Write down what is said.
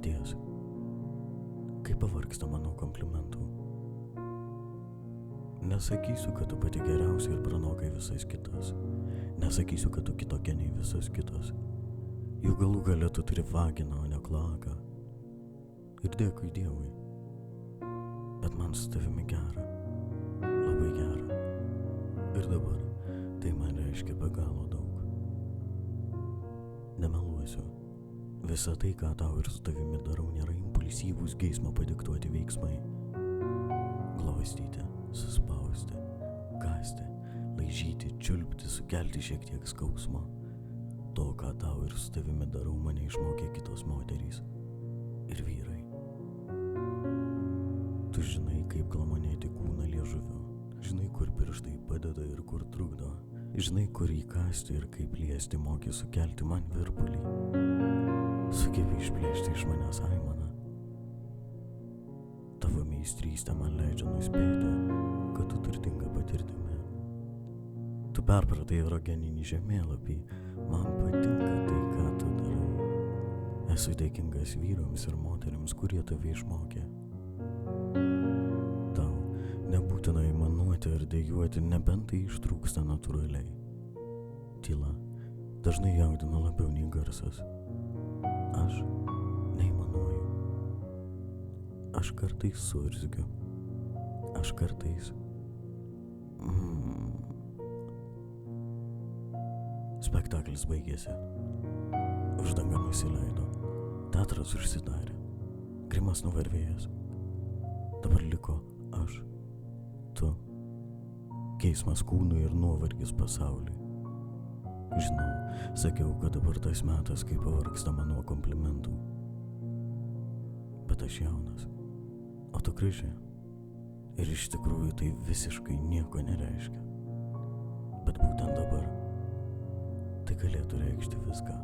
širdies. Kaip pavargsta mano komplimentų. Nesakysiu, kad tu pati geriausia ir pranokai visas kitas. Nesakysiu, kad tu kitokia nei visas kitas. Juk galų gale tu turi vaginą, o ne kloaką. Ir dėkui Dievui. Bet man su tavimi gera. Labai gera. Ir dabar tai man reiškia be galo daug. Nemeluosiu. Visa tai, ką tau ir su tavimi darau, nėra impulsyvūs geismo padiktuoti veiksmai. Glostyti, suspausti, kasti, laižyti, čiulpti, sukelti šiek tiek skausmo. To, ką tau ir su tavimi darau, mane išmokė kitos moterys ir vyrai. Tu žinai, kaip glamonėti kūną liežuviu. Žinai, kur pirštai padeda ir kur trukdo. Žinai, kur įkasti ir kaip liesti, moki sukelti man virpulį. Sugebi išplėšti iš manęs aimaną. Tavo meistrystė man leidžia nuspėti, kad tu turtinga patirtimi. Tu perpratai erogeninį žemėlapį. Man patinka tai, ką tu darai. Esu dėkingas vyrams ir moteriams, kurie tave išmokė. Tau nebūtina aimanuoti ar dejuoti, nebent tai ištrūksta natūraliai. Tyla dažnai jaudina labiau nei garsas. Aš neaimanuoju. Aš kartais suirzgiu. Aš kartais... Spektaklis baigėsi. Uždanga nusileido. Teatras užsidarė. Grimas nuvarvėjęs. Dabar liko aš, tu, geismas kūnui ir nuovargis pasauliui. Žinau, sakiau, kad dabar tas metas, kai pavargstama nuo komplimentų. Bet aš jaunas, o tu graži. Ir iš tikrųjų tai visiškai nieko nereiškia. Bet būtent dabar tai galėtų reikšti viską.